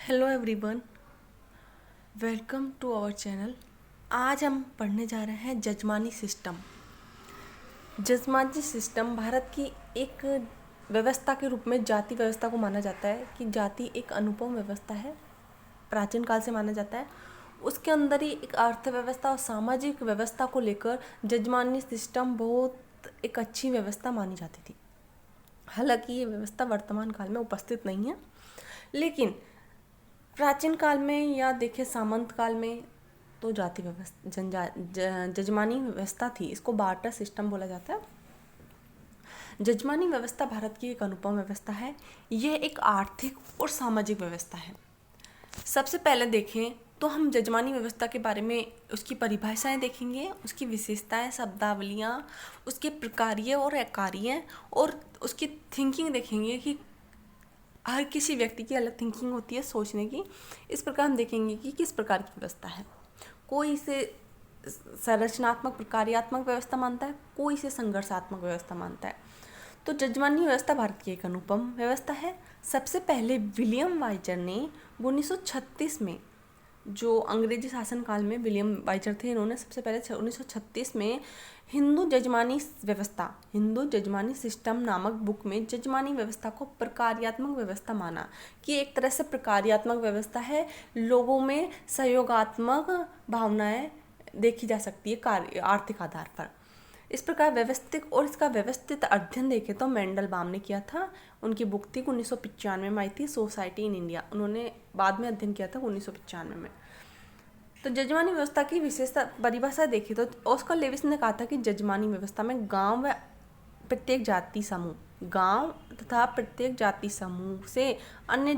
Hello everyone, welcome to our channel. आज हम पढ़ने जा रहे हैं जजमानी सिस्टम। जजमानी सिस्टम भारत की एक व्यवस्था के रूप में जाति व्यवस्था को माना जाता है कि जाति एक अनुपम व्यवस्था है, प्राचीन काल से माना जाता है। उसके अंदर ही एक अर्थव्यवस्था और सामाजिक व्यवस्था को लेकर जजमानी सिस्टम बहुत एक अच्छी व्यवस्था मानी जाती थी। हालांकि ये व्यवस्था वर्तमान काल में उपस्थित नहीं है, लेकिन प्राचीन काल में या देखें सामंत काल में तो जाति व्यवस्था जजमानी व्यवस्था थी। इसको बार्टर सिस्टम बोला जाता है। जजमानी व्यवस्था भारत की एक अनुपम व्यवस्था है। यह एक आर्थिक और सामाजिक व्यवस्था है। सबसे पहले देखें तो हम जजमानी व्यवस्था के बारे में उसकी परिभाषाएं देखेंगे, उसकी विशेषताएं, शब्दावलियाँ, उसके प्रकार्य और अकार्य और उसकी थिंकिंग देखेंगे कि हर किसी व्यक्ति की अलग थिंकिंग होती है सोचने की। इस प्रकार हम देखेंगे कि किस प्रकार की व्यवस्था है। कोई इसे संरचनात्मक प्रकार्यात्मक व्यवस्था मानता है, कोई इसे संघर्षात्मक व्यवस्था मानता है। तो जजमानी व्यवस्था भारत की एक अनुपम व्यवस्था है। सबसे पहले विलियम वाइजर ने 1936 में, जो अंग्रेजी शासन काल में विलियम वाइजर थे, इन्होंने सबसे पहले 1936 में हिंदू जजमानी सिस्टम नामक बुक में जजमानी व्यवस्था को प्रकार्यात्मक व्यवस्था माना कि एक तरह से प्रकार्यात्मक व्यवस्था है। लोगों में सहयोगात्मक भावनाएं देखी जा सकती है कार्य आर्थिक आधार पर। इस प्रकार व्यवस्थित और इसका व्यवस्थित अध्ययन देखें तो मेंडलबाम ने किया था। उनकी बुक थी 1995 में आई थी, सोसाइटी इन इंडिया। उन्होंने बाद में अध्ययन किया था 1995 में। तो जजमानी व्यवस्था की विशेषता परिभाषा देखी तो ऑस्कर लेविस ने कहा था कि जजमानी व्यवस्था में गांव व प्रत्येक जाति समूह से अन्य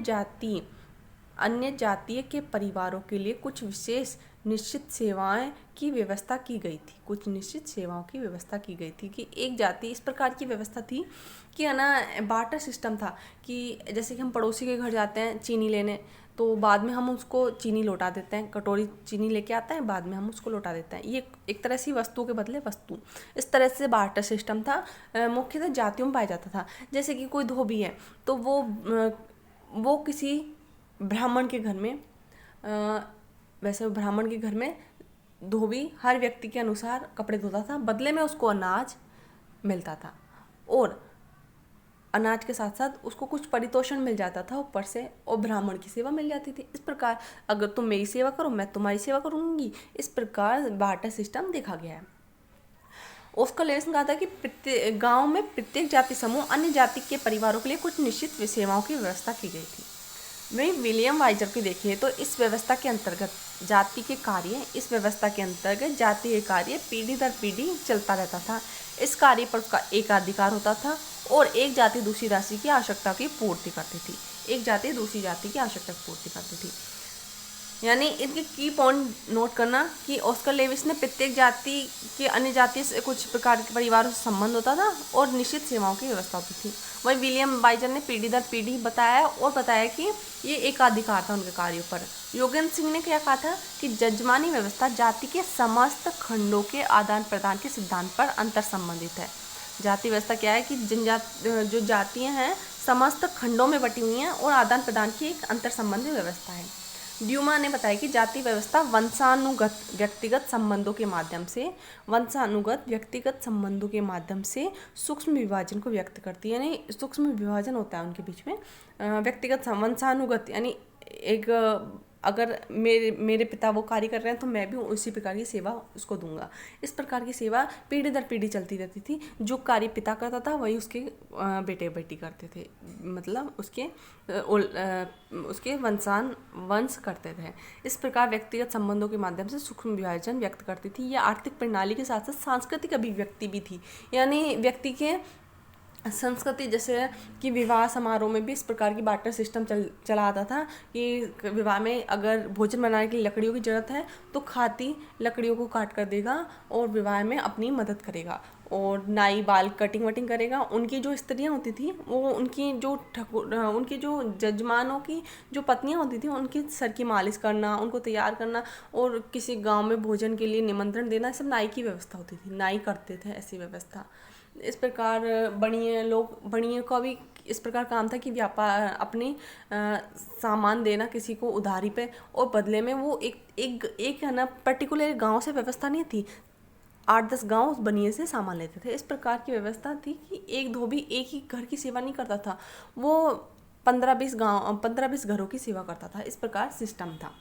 जातीय के परिवारों के लिए कुछ विशेष निश्चित सेवाओं की व्यवस्था की गई थी कि एक जाति इस प्रकार की व्यवस्था थी कि है ना, बार्टर सिस्टम था कि जैसे कि हम पड़ोसी के घर जाते हैं चीनी लेने, तो बाद में हम उसको चीनी लौटा देते हैं। कटोरी चीनी लेके आता है, बाद में हम उसको लौटा देते हैं। ये एक तरह से वस्तु के बदले वस्तु, इस तरह से बार्टर सिस्टम था। मुख्यतः जातियों में पाया जाता था। जैसे कि कोई धोबी है तो वो किसी ब्राह्मण के घर में वैसे ब्राह्मण के घर में धोबी हर व्यक्ति के अनुसार कपड़े धोता था, बदले में उसको अनाज मिलता था और अनाज के साथ साथ उसको कुछ परितोषण मिल जाता था ऊपर से, और ब्राह्मण की सेवा मिल जाती थी। इस प्रकार अगर तुम मेरी सेवा करो मैं तुम्हारी सेवा करूंगी, इस प्रकार बार्टर सिस्टम देखा गया है। ऑस्कर लेविस ने कहा था कि गांव में प्रत्येक जाति समूह अन्य जाति के परिवारों के लिए कुछ निश्चित सेवाओं की व्यवस्था की गई थी। वहीं विलियम वाइजर की देखिए तो इस व्यवस्था के अंतर्गत जाति के कार्य पीढ़ी दर पीढ़ी चलता रहता था। इस कार्य पर उसका एकाधिकार होता था और एक जाति दूसरी जाति की आवश्यकता की पूर्ति करती थी। यानी इनके की पॉइंट नोट करना कि ऑस्कर लेविस ने प्रत्येक जाति के अन्य जाति से कुछ प्रकार के परिवारों से संबंध होता था और निश्चित सेवाओं की व्यवस्था होती थी। वहीं विलियम वाइजर ने पीढ़ी दर पीढ़ी बताया कि ये एकाधिकार था उनके कार्यों पर। योगेंद्र सिंह ने क्या कहा था कि जजमानी व्यवस्था जाति के समस्त खंडों के आदान प्रदान के सिद्धांत पर अंतर संबंधित है। जाति व्यवस्था क्या है कि जो जातियाँ हैं समस्त खंडों में बटी हुई हैं और आदान प्रदान की एक अंतर संबंधी व्यवस्था है। ड्यूमा ने बताया कि जाति व्यवस्था वंशानुगत व्यक्तिगत संबंधों के माध्यम से सूक्ष्म विभाजन को व्यक्त करती है। यानी सूक्ष्म विभाजन होता है उनके बीच में। व्यक्तिगत वंशानुगत यानी एक अगर मेरे पिता वो कार्य कर रहे हैं तो मैं भी उसी प्रकार की सेवा उसको दूंगा। इस प्रकार की सेवा पीढ़ी दर पीढ़ी चलती रहती थी। जो कार्य पिता करता था वही उसके बेटे बेटी करते थे, मतलब उसके वंश करते थे। इस प्रकार व्यक्तिगत संबंधों के माध्यम से सूक्ष्म विभाजन व्यक्त करती थी। यह आर्थिक प्रणाली के साथ साथ सांस्कृतिक अभिव्यक्ति भी थी। यानी व्यक्ति के संस्कृति, जैसे कि विवाह समारोह में भी इस प्रकार की बार्टर सिस्टम चला आता था कि विवाह में अगर भोजन बनाने के लिए लकड़ियों की ज़रूरत है तो खाती लकड़ियों को काट कर देगा और विवाह में अपनी मदद करेगा, और नाई बाल कटिंग वटिंग करेगा। उनकी जो स्त्रियां होती थी वो उनकी जो जजमानों की जो पत्नियां होती थी उनकी सर की मालिश करना, उनको तैयार करना और किसी गांव में भोजन के लिए निमंत्रण देना, सब नाई की व्यवस्था होती थी। नाई करते थे ऐसी व्यवस्था। इस प्रकार बणियों का भी इस प्रकार काम था कि व्यापार अपनी सामान देना किसी को उधारी पे, और बदले में वो एक है ना पर्टिकुलर गांव से व्यवस्था नहीं थी, 8-10 गांव उस बनिए से सामान लेते थे। इस प्रकार की व्यवस्था थी कि एक धोबी एक ही घर की सेवा नहीं करता था, वो 15-20 घरों की सेवा करता था। इस प्रकार सिस्टम था।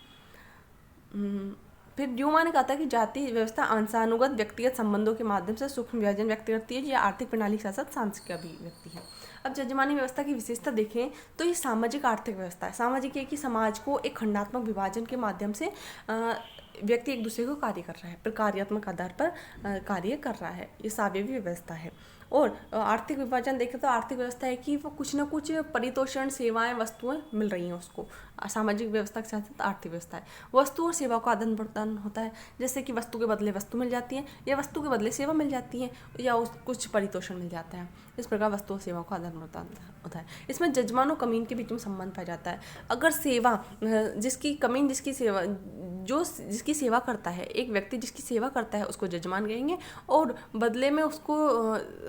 फिर ड्यूमा ने कहा था कि जाति व्यवस्था अंशानुगत व्यक्तिगत संबंधों के माध्यम से सूक्ष्म विभाजन व्यक्त करती है, या आर्थिक प्रणाली के साथ साथ सांस्कृतिक अभिव्यक्ति है। अब जजमानी व्यवस्था की विशेषता देखें तो ये सामाजिक आर्थिक व्यवस्था है। सामाजिक है कि समाज को एक खंडात्मक विभाजन के माध्यम से व्यक्ति एक दूसरे को कार्य कर रहा है, प्रकार्यात्मक आधार पर कार्य कर रहा है। ये सावयवी व्यवस्था है। और आर्थिक विभाजन देखें तो आर्थिक व्यवस्था है कि वो कुछ ना कुछ परितोषण, सेवाएं, वस्तुएं मिल रही हैं उसको। सामाजिक व्यवस्था के साथ साथ आर्थिक व्यवस्था है, वस्तु और सेवा का आदान प्रदान होता है, जैसे कि वस्तु के बदले वस्तु मिल जाती है, या वस्तु के बदले सेवा मिल जाती है, या कुछ परितोषण मिल जाता है। इस प्रकार वस्तु और सेवा का आदान प्रदान होता है। इसमें जजमान और कमीन के बीच में संबंध पाया जाता है। अगर सेवा जिसकी सेवा करता है, एक व्यक्ति जिसकी सेवा करता है उसको जजमान कहेंगे, और बदले में उसको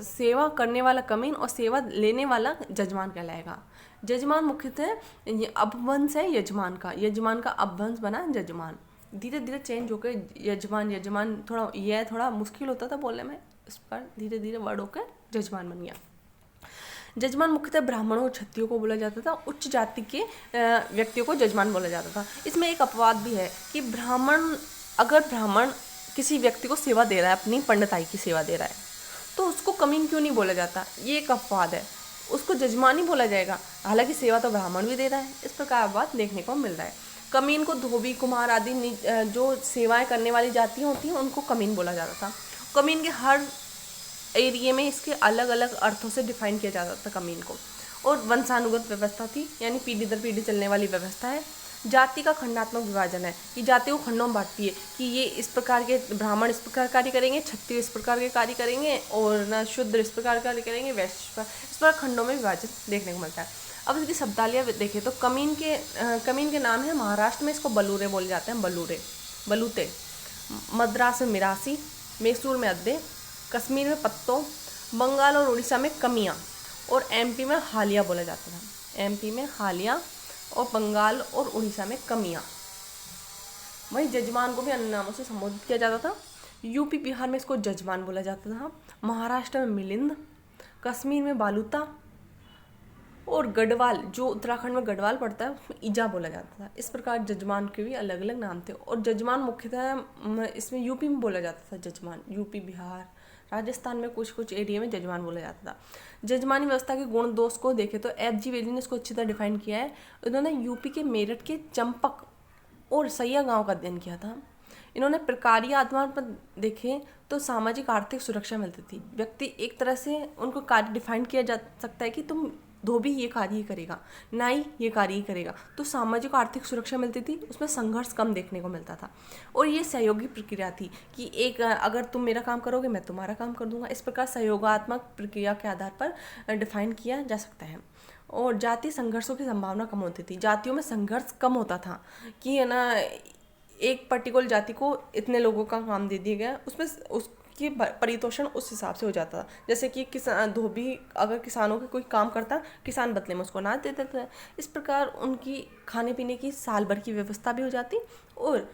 सेवा करने वाला कमीन और सेवा लेने वाला जजमान कहलाएगा। जजमान मुख्यतः अपभ्रंश है यजमान का अपभ्रंश बना जजमान। धीरे धीरे चेंज होकर यजमान थोड़ा मुश्किल होता था बोलने में, इस पर धीरे धीरे वर्ड होकर जजमान बन गया। जजमान मुख्यतः ब्राह्मणों और क्षत्रियों को बोला जाता था। उच्च जाति के व्यक्तियों को जजमान बोला जाता था। इसमें एक अपवाद भी है कि अगर ब्राह्मण किसी व्यक्ति को सेवा दे रहा है, अपनी पंडिताई की सेवा दे रहा है, तो उसको कमीन क्यों नहीं बोला जाता, ये एक अपवाद है, उसको जजमान ही बोला जाएगा, हालांकि सेवा तो ब्राह्मण भी दे रहा है। इस प्रकार अपवाद देखने को मिल रहा है। कमीन को धोबी, कुम्हार आदि जो सेवाएं करने वाली जातियाँ होती हैं उनको कमीन बोला जाता था। कमीन के हर एरिया में इसके अलग अलग अर्थों से डिफाइन किया जाता था कमीन को। और वंशानुगत व्यवस्था थी, यानी पीढ़ी दर पीढ़ी चलने वाली व्यवस्था है। जाति का खंडात्मक विभाजन है कि जाति को खंडों में बांटती है कि ये इस प्रकार के ब्राह्मण इस प्रकार कार्य करेंगे, क्षत्रिय इस प्रकार के कार्य करेंगे, और न शूद्र इस प्रकार कार्य करेंगे, वैश्य इस प्रकार खंडों में विभाजन देखने को मिलता है। अब इसकी शब्दावलियाँ देखें तो कमीन के नाम है। महाराष्ट्र में इसको बलूरे बोले जाते हैं, बलूते। मद्रास में मिरासी, मैसूर में अद्दे, कश्मीर में पत्तो, बंगाल और उड़ीसा में कमियाँ, और एमपी में हालिया बोला जाता था। एमपी में हालिया और बंगाल और उड़ीसा में कमियाँ। वहीं जजमान को भी अन्य नामों से संबोधित किया जाता था। यूपी बिहार में इसको जजमान बोला जाता था। महाराष्ट्र में मिलिंद, कश्मीर में बालूता, और गढ़वाल, जो उत्तराखंड में गढ़वाल पड़ता है, उसमें ईजा बोला जाता था। इस प्रकार जजमान के भी अलग अलग नाम थे। और जजमान मुख्यतः इसमें यूपी में बोला जाता था जजमान। यूपी, बिहार, राजस्थान में कुछ एरिया में जजमान बोला जाता था। जजमानी व्यवस्था के गुण दोष को देखें तो F.G. वेली ने इसको अच्छी तरह डिफाइन किया है। उन्होंने यूपी के मेरठ के चंपक और सैया गांव का अध्ययन किया था। इन्होंने प्रकारीय आधार पर देखें तो सामाजिक आर्थिक सुरक्षा मिलती थी। व्यक्ति एक तरह से उनको कार्य डिफाइन किया जा सकता है कि तुम धोबी ये कार्य ही करेगा, नाई ये कार्य ही करेगा, तो सामाजिक आर्थिक सुरक्षा मिलती थी। उसमें संघर्ष कम देखने को मिलता था। और ये सहयोगी प्रक्रिया थी कि अगर तुम मेरा काम करोगे मैं तुम्हारा काम कर दूंगा। इस प्रकार सहयोगात्मक प्रक्रिया के आधार पर डिफाइन किया जा सकता है। और जातीय संघर्षों की संभावना कम होती थी। जातियों में संघर्ष कम होता था कि है ना, एक पर्टिकुलर जाति को इतने लोगों का काम दे दिया गया, उसमें उसकी परितोषण उस हिसाब से हो जाता था। जैसे कि धोबी अगर किसानों के कोई काम करता, किसान बदले में उसको अनाज दे देता था। इस प्रकार उनकी खाने पीने की साल भर की व्यवस्था भी हो जाती, और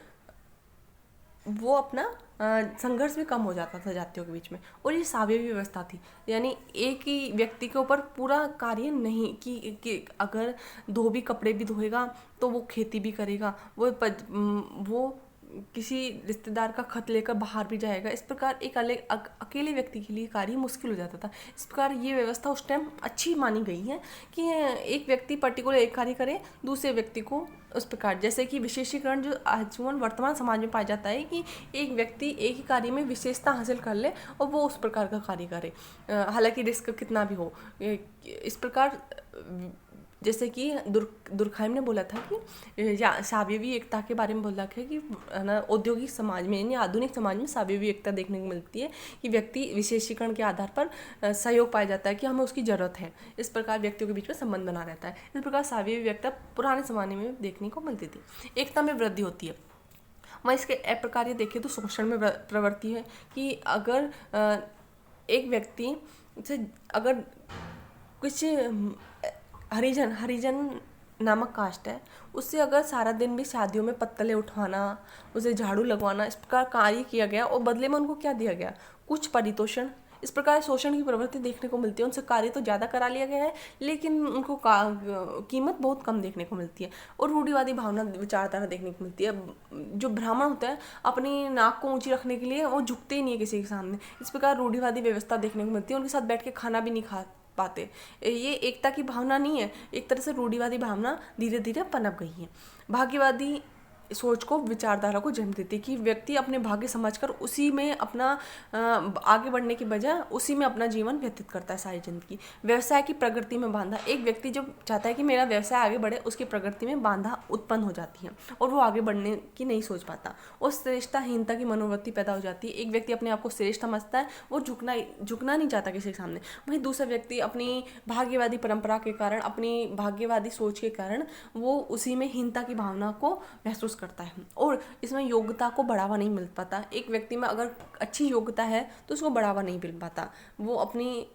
वो अपना संघर्ष भी कम हो जाता था जातियों के बीच में। और ये सावयवी व्यवस्था थी, यानी एक ही व्यक्ति के ऊपर पूरा कार्य नहीं कि अगर धोबी कपड़े भी धोएगा तो वो खेती भी करेगा, वो किसी रिश्तेदार का खत लेकर बाहर भी जाएगा। इस प्रकार एक अकेले व्यक्ति के लिए कार्य मुश्किल हो जाता था। इस प्रकार ये व्यवस्था उस टाइम अच्छी मानी गई है कि एक व्यक्ति पर्टिकुलर एक कार्य करे, दूसरे व्यक्ति को उस प्रकार, जैसे कि विशेषीकरण जो आजकल वर्तमान समाज में पाया जाता है कि एक व्यक्ति एक ही कार्य में विशेषता हासिल कर ले और वो उस प्रकार का कार्य करे, हालांकि रिस्क कितना भी हो। इस प्रकार जैसे कि दुर्खाइम ने बोला था कि सावयवी एकता के बारे में बोला है कि ना औद्योगिक समाज में यानी आधुनिक समाज में सावयवी एकता देखने को मिलती है कि व्यक्ति विशेषीकरण के आधार पर सहयोग पाया जाता है कि हमें उसकी ज़रूरत है। इस प्रकार व्यक्तियों के बीच में संबंध बना रहता है। इस प्रकार सावयवी एकता पुराने ज़माने में देखने को मिलती थी। एकता में वृद्धि होती है। वहीं इसके अप्रकार्य देखें तो शोषण में प्रवृत्ति है कि अगर एक व्यक्ति से अगर कुछ हरिजन हरिजन नामक कास्ट है, उससे अगर सारा दिन भी शादियों में पत्तले उठवाना, उसे झाड़ू लगवाना, इस प्रकार कार्य किया गया और बदले में उनको क्या दिया गया, कुछ परितोषण। इस प्रकार शोषण की प्रवृत्ति देखने को मिलती है। उनसे कार्य तो ज़्यादा करा लिया गया है, लेकिन उनको कीमत बहुत कम देखने को मिलती है। और रूढ़िवादी भावना विचारधारा देखने को मिलती है। जो ब्राह्मण होते हैं अपनी नाक को ऊंची रखने के लिए वो झुकते ही नहीं है किसी के सामने। इस प्रकार रूढ़िवादी व्यवस्था देखने को मिलती है। उनके साथ बैठ के खाना भी नहीं खा पाते। ये एकता की भावना नहीं है, एक तरह से रूढ़िवादी भावना धीरे धीरे पनप गई है। भाग्यवादी सोच को, विचारधारा को जन्म देती है कि व्यक्ति अपने भाग्य समझकर उसी में अपना आगे बढ़ने की बजाय उसी में अपना जीवन व्यतीत करता है सारी जिंदगी। व्यवसाय की प्रगति में बाधा, एक व्यक्ति जब चाहता है कि मेरा व्यवसाय आगे बढ़े, उसकी प्रगति में बाधा उत्पन्न हो जाती है और वो आगे बढ़ने की नहीं सोच पाता और श्रेष्ठताहीनता की मनोवृत्ति पैदा हो जाती है। एक व्यक्ति अपने आप को श्रेष्ठ समझता है, वो झुकना नहीं चाहता किसी के सामने। वहीं दूसरा व्यक्ति अपनी भाग्यवादी परंपरा के कारण, अपनी भाग्यवादी सोच के कारण वो उसी में हीनता की भावना को महसूस करता है और इसमें योग्यता को बढ़ावा नहीं मिल पाता। एक व्यक्ति में अगर अच्छी योग्यता है तो उसको बढ़ावा नहीं मिल पाता, वो अपनी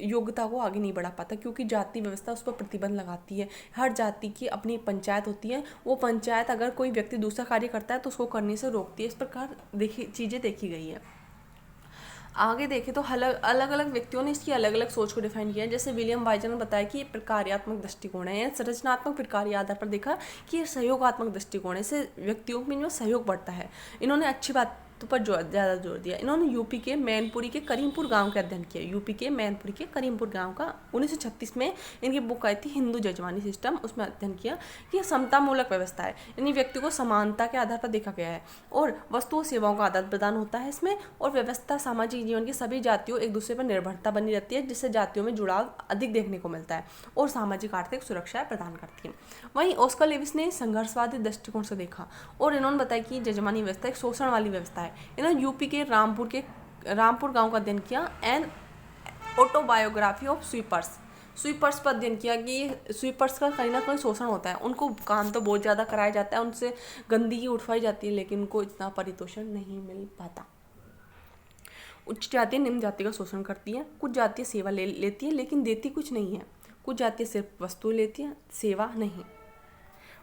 योग्यता को आगे नहीं बढ़ा पाता, क्योंकि जाति व्यवस्था उस पर प्रतिबंध लगाती है। हर जाति की अपनी पंचायत होती है, वो पंचायत अगर कोई व्यक्ति दूसरा कार्य करता है तो उसको करने से रोकती है। इस प्रकार चीज़ें देखी गई है। आगे देखें तो अलग अलग व्यक्तियों ने इसकी अलग अलग सोच को डिफाइन किया है। जैसे विलियम वाइजर ने बताया कि ये प्रकार्यात्मक दृष्टिकोण है, या संरचनात्मक प्रकार आधार पर देखा कि ये सहयोगात्मक दृष्टिकोण है, इससे व्यक्तियों में सहयोग बढ़ता है। इन्होंने अच्छी बात पर ज़्यादा जोर दिया। इन्होंने यूपी के मैनपुरी के करीमपुर गांव का अध्ययन किया। यूपी के मैनपुरी के करीमपुर गांव का 1936 में इनकी बुक आई थी हिंदू जजमानी सिस्टम, उसमें अध्ययन किया कि यह समतामूलक व्यवस्था है, यानी व्यक्ति को समानता के आधार पर देखा गया है और वस्तुओं सेवाओं का आदान प्रदान होता है इसमें। और व्यवस्था सामाजिक जीवन की सभी जातियों एक दूसरे पर निर्भरता बनी रहती है, जिससे जातियों में जुड़ाव अधिक देखने को मिलता है और सामाजिक आर्थिक सुरक्षा प्रदान करती है। वहीं ऑस्कर लेविस ने संघर्षवादी दृष्टिकोण से देखा और इन्होंने बताया कि जजमानी व्यवस्था एक शोषण वाली व्यवस्था है। इन्होंने यूपी के रामपुर गांव का अध्ययन किया। एन ऑटोबायोग्राफी ऑफ स्वीपर्स पर अध्ययन किया कि स्वीपर्स का कहीं ना कहीं शोषण होता है। उनको काम तो बहुत ज़्यादा कराया जाता है, उनसे गंदगी उठवाई जाती है, लेकिन उनको इतना परितोषण नहीं मिल पाता। उच्च जाति निम्न जाति का शोषण करती है। कुछ जातियाँ सेवा लेती है लेकिन देती कुछ नहीं है। कुछ जातियाँ सिर्फ वस्तु लेती हैं, सेवा नहीं।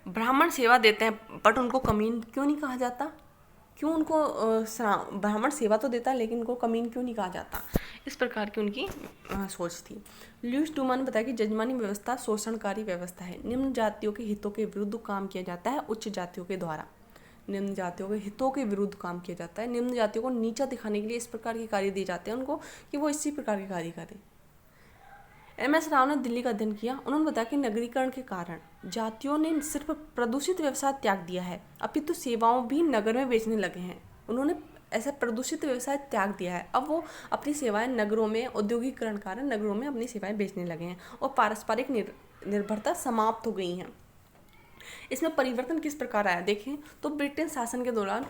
ब्राह्मण सेवा देते हैं बट उनको कमीन क्यों नहीं कहा जाता? क्यों उनको ब्राह्मण सेवा तो देता है लेकिन उनको कमीन क्यों नहीं कहा जाता? इस प्रकार की उनकी सोच थी। लुईस डूमा ने बताया कि जजमानी व्यवस्था शोषणकारी व्यवस्था है। निम्न जातियों के हितों के विरुद्ध काम किया जाता है उच्च जातियों के द्वारा। निम्न जातियों के हितों के विरुद्ध काम किया जाता है। निम्न जातियों को नीचा दिखाने के लिए इस प्रकार के कार्य दिए जाते हैं उनको कि वो इसी प्रकार के कार्य करें। MS राव ने दिल्ली का अध्ययन किया। उन्होंने बताया कि नगरीकरण के कारण जातियों ने सिर्फ प्रदूषित व्यवसाय त्याग दिया है, अपितु सेवाओं भी नगर में बेचने लगे हैं। उन्होंने ऐसा प्रदूषित व्यवसाय त्याग दिया है, अब वो अपनी सेवाएं नगरों में, औद्योगिकरण कारण नगरों में अपनी सेवाएं बेचने लगे हैं और पारस्परिक निर्भरता समाप्त हो गई हैं। इसमें परिवर्तन किस प्रकार आया देखें तो ब्रिटेन शासन के दौरान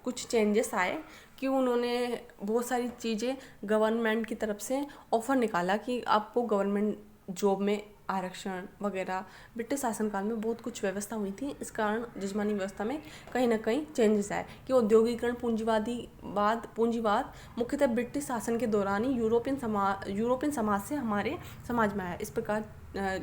कुछ चेंजेस आए कि उन्होंने बहुत सारी चीज़ें गवर्नमेंट की तरफ से ऑफर निकाला कि आपको गवर्नमेंट जॉब में आरक्षण वगैरह। ब्रिटिश शासनकाल में बहुत कुछ व्यवस्था हुई थी, इस कारण जजमानी व्यवस्था में कहीं ना कहीं चेंजेस आए कि औद्योगिकरण पूंजीवाद मुख्यतः ब्रिटिश शासन के दौरान ही यूरोपियन समाज से हमारे समाज में आया। इस प्रकार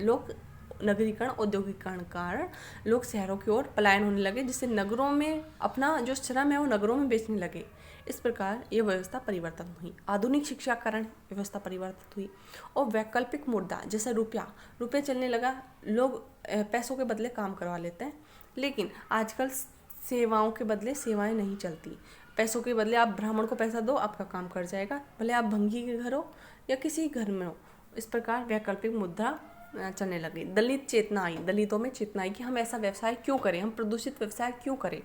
लोग नगरीकरण, औद्योगिकरण कारण लोग शहरों की ओर पलायन होने लगे, जिससे नगरों में अपना जो श्रम है वो नगरों में बेचने लगे। इस प्रकार ये व्यवस्था परिवर्तन हुई। आधुनिक शिक्षा कारण व्यवस्था परिवर्तित हुई और वैकल्पिक मुद्रा जैसे रुपया चलने लगा। लोग पैसों के बदले काम करवा लेते हैं, लेकिन आजकल सेवाओं के बदले सेवाएं नहीं चलती। पैसों के बदले आप ब्राह्मण को पैसा दो, आपका काम कर जाएगा, भले आप भंगी के घर हो या किसी घर में हो। इस प्रकार वैकल्पिक मुद्रा चलने लगी। दलितों में चेतना आई कि हम ऐसा व्यवसाय क्यों करें, हम प्रदूषित व्यवसाय क्यों करें।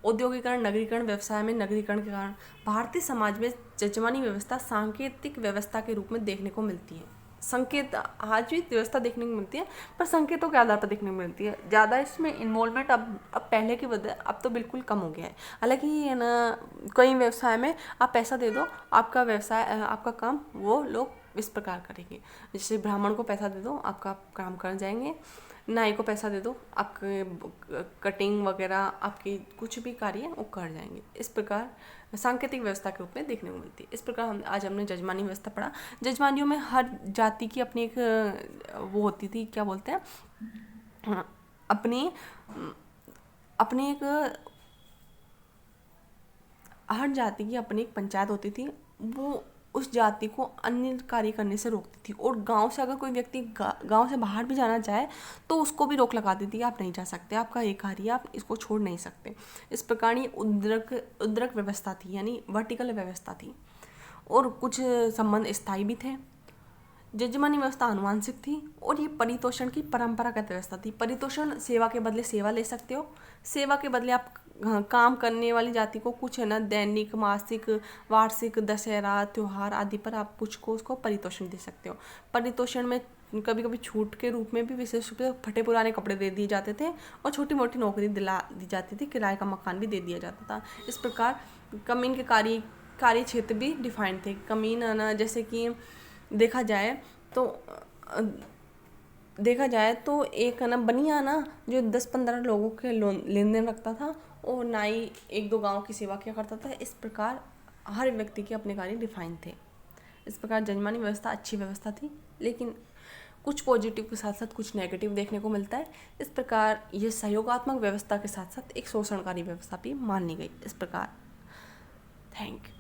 औद्योगिकरण, नगरीकरण, व्यवसाय में नगरीकरण के कारण भारतीय समाज में जजमानी व्यवस्था सांकेतिक व्यवस्था के रूप में देखने को मिलती है। संकेत आज भी व्यवस्था देखने को मिलती है, पर संकेतों के आधार पर देखने को मिलती है। ज़्यादा इसमें इन्वॉल्वमेंट अब पहले की वजह अब तो बिल्कुल कम हो गया है। हालांकि ये ना कई व्यवसाय में आप पैसा दे दो, आपका व्यवसाय, आपका काम वो लोग इस प्रकार करेंगे। जैसे ब्राह्मण को पैसा दे दो, आपका काम कर जाएंगे। नाई को पैसा दे दो, आपके कटिंग वगैरह आपकी कुछ भी कार्य है वो कर जाएंगे। इस प्रकार सांकेतिक व्यवस्था के रूप में देखने को मिलती है। इस प्रकार आज हमने जजमानी व्यवस्था पढ़ा। जजमानियों में हर जाति की अपनी एक वो होती थी, क्या बोलते हैं, अपनी एक हर जाति की अपनी एक पंचायत होती थी। वो उस जाति को अन्य कार्य करने से रोकती थी, और गांव से अगर कोई व्यक्ति गांव से बाहर भी जाना चाहे तो उसको भी रोक लगाती थी, आप नहीं जा सकते, आपका एक कार्य आप इसको छोड़ नहीं सकते। इस प्रकार ये उद्रक व्यवस्था थी, यानी वर्टिकल व्यवस्था थी। और कुछ संबंध स्थायी भी थे। जजमानी व्यवस्था आनुवांशिक थी, और ये परितोषण की परंपरागत व्यवस्था थी। परितोषण सेवा के बदले सेवा ले सकते हो, सेवा के बदले आप काम करने वाली जाति को कुछ है ना दैनिक, मासिक, वार्षिक, दशहरा, त्योहार आदि पर आप कुछ को उसको परितोषण दे सकते हो। परितोषण में कभी कभी छूट के रूप में भी विशेष रूप से फटे पुराने कपड़े दे दिए जाते थे, और छोटी मोटी नौकरी दिला दी जाती थी, किराए का मकान भी दे दिया जाता था। इस प्रकार कमीन के कार्य क्षेत्र भी डिफाइंड थे। कमीन है ना, जैसे कि देखा जाए तो एक है ना बनिया ना जो 10-15 लोगों के लेन देन रखता था, और नाई 1-2 गांव की सेवा किया करता था। इस प्रकार हर व्यक्ति के अपने कार्य डिफाइन थे। इस प्रकार जजमानी व्यवस्था अच्छी व्यवस्था थी, लेकिन कुछ पॉजिटिव के साथ साथ कुछ नेगेटिव देखने को मिलता है। इस प्रकार ये सहयोगात्मक व्यवस्था के साथ साथ एक शोषणकारी व्यवस्था भी मानी गई। इस प्रकार थैंक यू।